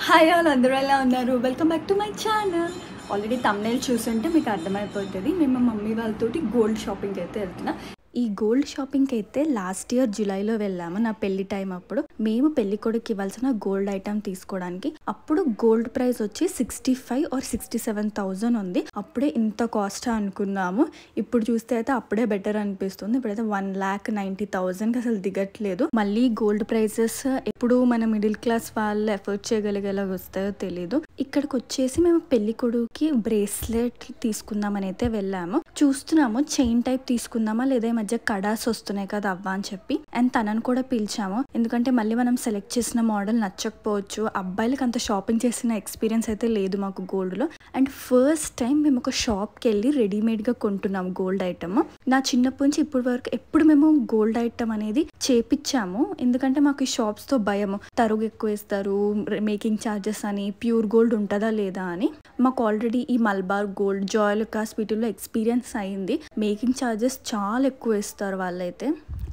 Hi all, అందరూ ఎలా ఉన్నారు? Welcome back to my channel. Already thumbnail చూసుంటే మీకు అర్థమైపోతుంది. మేము మమ్మీ వాళ్ళతోటి గోల్డ్ షాపింగ్కి అయితే వెళ్తున్నా. ఈ గోల్డ్ షాపింగ్కి అయితే లాస్ట్ ఇయర్ జూలైలో వెళ్ళాము, నా పెళ్లి టైం అప్పుడు. మేము పెళ్లి కొడుకు ఇవ్వాల్సిన గోల్డ్ ఐటమ్ తీసుకోవడానికి. అప్పుడు గోల్డ్ ప్రైస్ వచ్చి 65 or 67,000 ఉంది. అప్పుడే ఇంత కాస్ట్ అనుకున్నాము. ఇప్పుడు చూస్తే అయితే అప్పుడే బెటర్ అనిపిస్తుంది. ఇప్పుడైతే 1,90,000కి అసలు దిగట్లేదు. మళ్ళీ గోల్డ్ ప్రైజెస్ ఎప్పుడు మన మిడిల్ క్లాస్ వాళ్ళు ఎఫర్ట్ చేయగలిగేలా వస్తాయో తెలీదు. ఇక్కడికి వచ్చేసి మేము పెళ్లి కొడుకుకి బ్రేస్లెట్ తీసుకుందామని అయితే వెళ్ళాము. చూస్తున్నాము చైన్ టైప్ తీసుకుందామా లేదా మధ్య కడాస్ వస్తున్నాయి కదా అవ్వ అని చెప్పి. అండ్ తనను కూడా పిలిచాము, ఎందుకంటే మళ్ళీ మనం సెలెక్ట్ చేసిన మోడల్ నచ్చకపోవచ్చు. అబ్బాయిలకు అంత షాపింగ్ చేసిన ఎక్స్పీరియన్స్ అయితే లేదు మాకు గోల్డ్ లో. అండ్ ఫస్ట్ టైం మేము ఒక షాప్కి వెళ్ళి రెడీమేడ్ గా కొంటున్నాము గోల్డ్ ఐటమ్. నా చిన్నప్పటి నుంచి ఇప్పటి వరకు ఎప్పుడు మేము గోల్డ్ ఐటమ్ అనేది చేపించాము, ఎందుకంటే మాకు ఈ షాప్స్ తో భయము. తరుగు ఎక్కువ వేస్తారు, మేకింగ్ ఛార్జెస్ అని, ప్యూర్ గోల్డ్ ఉంటుందా లేదా అని. మాకు ఆల్రెడీ ఈ మల్బార్ గోల్డ్, జాయలుకాస్ వీటిల్లో ఎక్స్పీరియన్స్ అయింది. మేకింగ్ ఛార్జెస్ చాలా ఎక్కువ ఇస్తారు వాళ్ళైతే,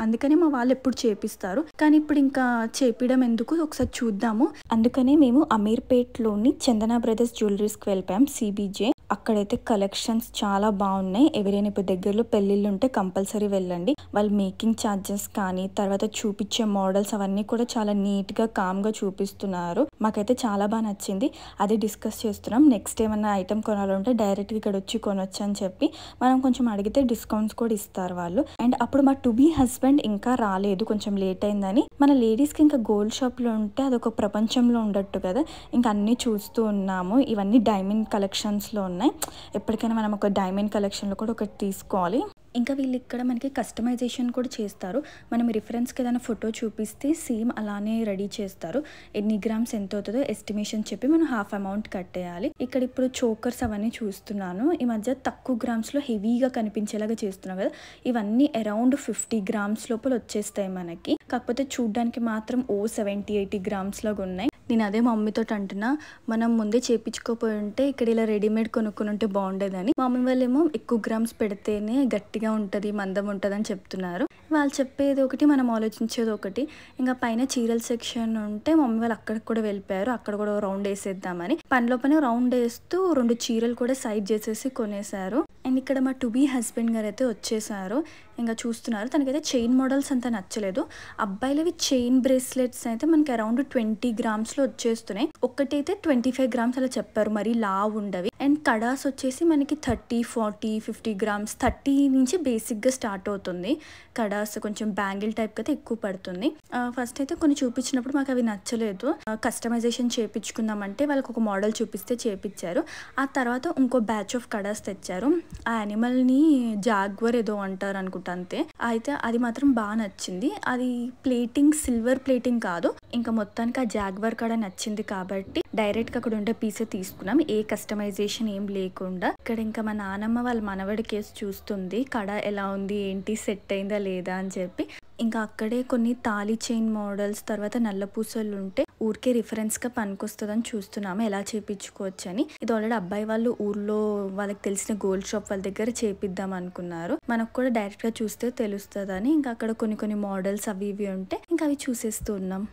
అందుకని మా వాళ్ళు ఎప్పుడు చేపిస్తారు. కానీ ఇప్పుడు ఇంకా చేపించడం ఎందుకు, ఒకసారి చూద్దాము. అందుకనే మేము అమీర్పేట్లోని చందన బ్రదర్స్ జ్యువెలరీస్కి వెళ్ళిపోయాం, CBJ. అక్కడైతే కలెక్షన్స్ చాలా బాగున్నాయి. ఎవరైనా ఇప్పుడు దగ్గరలో పెళ్ళిళ్ళు ఉంటే కంపల్సరీ వెళ్ళండి. వాళ్ళు మేకింగ్ ఛార్జెస్ కానీ తర్వాత చూపించే మోడల్స్ అవన్నీ కూడా చాలా నీట్గా కామ్గా చూపిస్తున్నారు. మాకైతే చాలా బాగా నచ్చింది. అదే డిస్కస్ చేస్తున్నాం. నెక్స్ట్ ఏమన్నా ఐటమ్ కొనాలంటే డైరెక్ట్గా ఇక్కడ వచ్చి కొనొచ్చు అని చెప్పి మనం కొంచెం అడిగితే డిస్కౌంట్స్ కూడా ఇస్తారు వాళ్ళు. అండ్ అప్పుడు మా టు బీ హస్బెండ్ ఇంకా రాలేదు, కొంచెం లేట్ అయిందని. మన లేడీస్కి ఇంకా గోల్డ్ షాప్లో ఉంటే అదొక ప్రపంచంలో ఉండట్టు కదా. ఇంకా అన్నీ చూస్తూ ఉన్నాము. ఇవన్నీ డైమండ్ కలెక్షన్స్లో ఉన్నాయి. ఎప్పటికైనా మనం ఒక డైమండ్ కలెక్షన్లో కూడా ఒకటి తీసుకోవాలి. ఇంకా వీళ్ళు ఇక్కడ మనకి కస్టమైజేషన్ కూడా చేస్తారు. మనం రిఫరెన్స్కి ఏదైనా ఫోటో చూపిస్తే సేమ్ అలానే రెడీ చేస్తారు. ఎన్ని గ్రామ్స్ ఎంత అవుతుందో ఎస్టిమేషన్ చెప్పి మనం హాఫ్ అమౌంట్ కట్టేయాలి. ఇక్కడ ఇప్పుడు చోకర్స్ అవన్నీ చూస్తున్నాను. ఈ మధ్య తక్కువ గ్రామ్స్లో హెవీగా కనిపించేలాగా చేస్తున్నాం కదా. ఇవన్నీ అరౌండ్ 50 గ్రామ్స్ లోపల వచ్చేస్తాయి మనకి. కాకపోతే చూడ్డానికి మాత్రం 70-80 గ్రామ్స్ లాగా ఉన్నాయి. నేను అదే మా మమ్మీతో అంటున్నా, మనం ముందే చేపించుకోపోయి ఉంటే ఇక్కడ ఇలా రెడీమేడ్ కొనుక్కొని ఉంటే బాగుండేదని. మా మమ్మీ వాళ్ళేమో ఎక్కువ గ్రామ్స్ పెడితేనే గట్టిగా ఉంటుంది, మందం ఉంటుంది అని చెప్తున్నారు. వాళ్ళు చెప్పేది ఒకటి, మనం ఆలోచించేది ఒకటి. ఇంకా పైన చీరల సెక్షన్ ఉంటే మమ్మీ వాళ్ళు అక్కడికి కూడా వెళ్ళిపోయారు. అక్కడ కూడా రౌండ్ వేసేద్దామని పనిలో పని రౌండ్ వేస్తూ 2 చీరలు కూడా సైడ్ చేసేసి కొనేసారు. అండ్ ఇక్కడ మా టు బీ హస్బెండ్ గారు అయితే వచ్చేసారు. ఇంకా చూస్తున్నారు. తనకైతే చైన్ మోడల్స్ అంతా నచ్చలేదు. అబ్బాయిలవి చైన్ బ్రేస్లెట్స్ అయితే మనకి అరౌండ్ 20 గ్రామ్స్లో వచ్చేస్తున్నాయి. ఒక్కటైతే 25 గ్రామ్స్ అలా చెప్పారు, మరీ లావు ఉండవి. అండ్ కడాస్ వచ్చేసి మనకి 30, 40, 50 గ్రామ్స్, 30 నుంచి బేసిక్గా స్టార్ట్ అవుతుంది. కడాస్ కొంచెం బ్యాంగిల్ టైప్ అయితే ఎక్కువ పడుతుంది. ఫస్ట్ అయితే కొన్ని చూపించినప్పుడు మాకు అవి నచ్చలేదు. కస్టమైజేషన్ చేయించుకుందామంటే వాళ్ళకి ఒక మోడల్ చూపిస్తే చేపించారు. ఆ తర్వాత ఇంకో బ్యాచ్ ఆఫ్ కడాస్ తెచ్చారు. ఆ యానిమల్ని జాగ్వర్ ఏదో అంటారు అనుకుంటా, అంతే. అయితే అది మాత్రం బాగా నచ్చింది. అది ప్లేటింగ్ సిల్వర్ ప్లేటింగ్ కాదు. ఇంకా మొత్తానికి ఆ జాగ్వర్ కడ నచ్చింది కాబట్టి డైరెక్ట్గా అక్కడ ఉండే పీసే తీసుకున్నాం, ఏ కస్టమైజేషన్ ఏం లేకుండా. ఇక్కడ ఇంకా మా నానమ్మ వాళ్ళ మనవడి కేసు చూస్తుంది, కడ ఎలా ఉంది ఏంటి, సెట్ అయిందా లేదా అని చెప్పి. ఇంకా అక్కడే కొన్ని తాళి చైన్ మోడల్స్, తర్వాత నల్ల పూసలు ఉంటే ఊరికే రిఫరెన్స్గా పనికొస్తుందని చూస్తున్నాము ఎలా చేయించుకోవచ్చు అని. ఇది ఆల్రెడీ అబ్బాయి వాళ్ళు ఊర్లో వాళ్ళకి తెలిసిన గోల్డ్ షాప్ వాళ్ళ దగ్గర చేపిద్దాం అనుకున్నారు. మనకు కూడా డైరెక్ట్గా చూస్తే తెలుస్తుందని ఇంకా అక్కడ కొన్ని మోడల్స్ అవి ఇవి ఉంటే ఇంకా అవి చూసేస్తూ ఉన్నాం.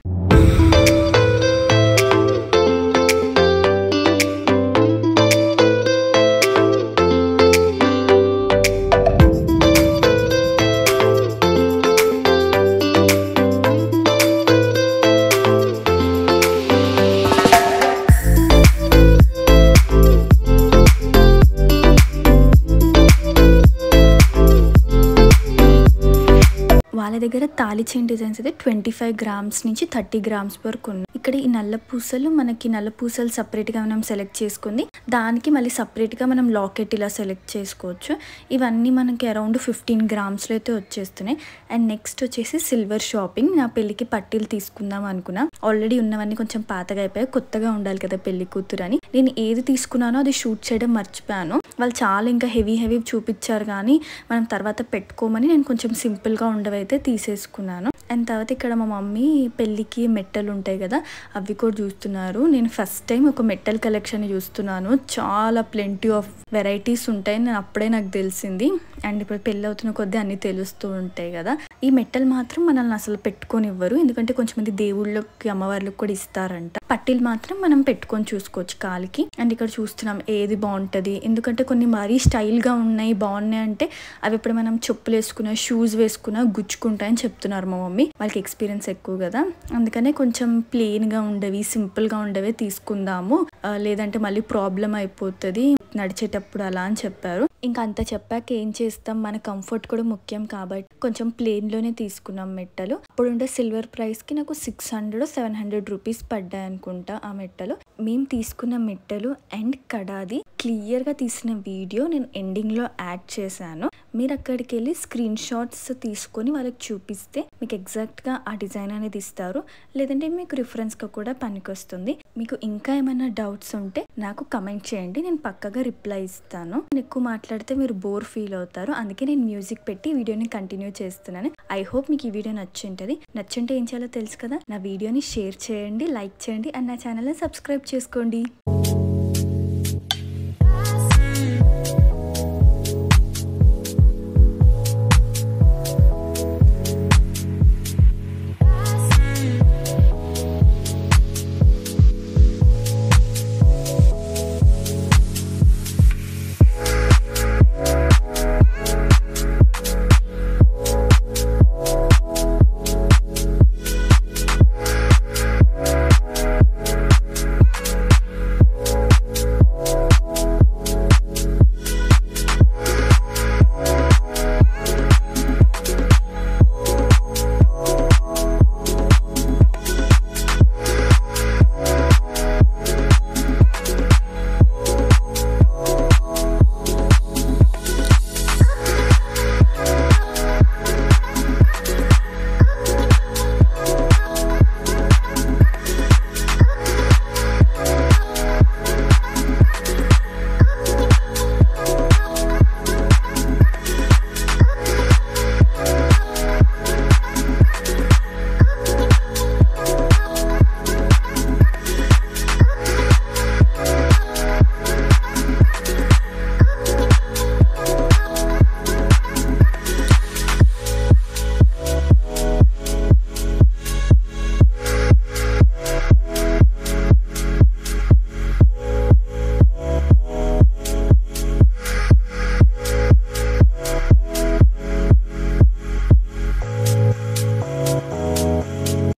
వాళ్ళ దగ్గర తాళి చైన్ డిజైన్స్ అయితే 25 గ్రామ్స్ నుంచి 30 గ్రామ్స్ వరకు ఉన్నాయి. ఇక్కడ ఈ నల్ల పూసలు, మనకి నల్ల పూసలు సపరేట్గా మనం సెలెక్ట్ చేసుకుంది, దానికి మళ్ళీ సపరేట్గా మనం లాకెట్ ఇలా సెలెక్ట్ చేసుకోవచ్చు. ఇవన్నీ మనకి అరౌండ్ 15 గ్రామ్స్లో అయితే వచ్చేస్తున్నాయి. అండ్ నెక్స్ట్ వచ్చేసి సిల్వర్ షాపింగ్. నా పెళ్ళికి పట్టీలు తీసుకుందాం అనుకున్నా. ఆల్రెడీ ఉన్నవన్నీ కొంచెం పాతగా అయిపోయాయి, కొత్తగా ఉండాలి కదా పెళ్లి కూతురు అని. నేను ఏది తీసుకున్నానో అది షూట్ చేయడం మర్చిపోయాను. వాళ్ళు చాలా ఇంకా హెవీ చూపించారు, కానీ మనం తర్వాత పెట్టుకోమని నేను కొంచెం సింపుల్గా ఉండవైతే తీసేసుకున్నాను. అండ్ తర్వాత ఇక్కడ మా మమ్మీ పెళ్ళికి మెట్టలు ఉంటాయి కదా, అవి కూడా చూస్తున్నారు. నేను ఫస్ట్ టైం ఒక మెట్టల్ కలెక్షన్ చూస్తున్నాను. చాలా ప్లెంటీ ఆఫ్ వెరైటీస్ ఉంటాయి, నేను అప్పుడే నాకు తెలిసింది. అండ్ ఇప్పుడు పెళ్ళి అవుతున్న కొద్దీ అన్నీ తెలుస్తూ ఉంటాయి కదా. ఈ మెట్టలు మాత్రం మనల్ని అసలు పెట్టుకొని ఇవ్వరు, ఎందుకంటే కొంచెం మంది దేవుళ్ళకి అమ్మవార్లకు కూడా ఇస్తారంట. పట్టీలు మాత్రం మనం పెట్టుకొని చూసుకోవచ్చు కాలికి. అండ్ ఇక్కడ చూస్తున్నాం ఏది బాగుంటుంది, ఎందుకంటే కొన్ని మరీ స్టైల్గా ఉన్నాయి బాగున్నాయి అంటే అవి ఇప్పుడు మనం చెప్పులు వేసుకున్న షూస్ వేసుకున్న గుచ్చుకుంటాయని చెప్తున్నారు మా మమ్మీ. వాళ్ళకి ఎక్స్పీరియన్స్ ఎక్కువ కదా, అందుకనే కొంచెం ప్లెయిన్గా ఉండేవి సింపుల్గా ఉండేవి తీసుకుందాము, లేదంటే మళ్ళీ ప్రాబ్లం అయిపోతుంది నడిచేటప్పుడు అలా అని చెప్పారు. ఇంకా అంత చెప్పాక ఏం చేస్తాం, మన కంఫర్ట్ కూడా ముఖ్యం కాబట్టి కొంచెం ప్లెయిన్లోనే తీసుకున్నాం మెట్టలు. అప్పుడుండే సిల్వర్ ప్రైస్కి నాకు 600-700 రూపీస్ పడ్డాయి అనుకుంటా ఆ మెట్టలు. మేము తీసుకున్న మెట్టలు అండ్ కడాది క్లియర్గా తీసిన వీడియో నేను ఎండింగ్లో యాడ్ చేశాను. మీరు అక్కడికి వెళ్ళి స్క్రీన్ షాట్స్ తీసుకొని వాళ్ళకి చూపిస్తే మీకు ఎగ్జాక్ట్గా ఆ డిజైన్ అనేది ఇస్తారు, లేదంటే మీకు రిఫరెన్స్గా కూడా పనికొస్తుంది. మీకు ఇంకా ఏమైనా డౌట్స్ ఉంటే నాకు కమెంట్ చేయండి, నేను పక్కగా రిప్లై ఇస్తాను. నేను ఎక్కువ మాట్లాడితే మీరు బోర్ ఫీల్ అవుతారు, అందుకే నేను మ్యూజిక్ పెట్టి వీడియోని కంటిన్యూ చేస్తున్నాను. ఐ హోప్ మీకు ఈ వీడియో నచ్చుంటుంది. నచ్చుంటే ఏం చేయాలో తెలుసు కదా, నా వీడియోని షేర్ చేయండి, లైక్ చేయండి అండ్ నా ఛానల్ని సబ్స్క్రైబ్ చేసుకోండి.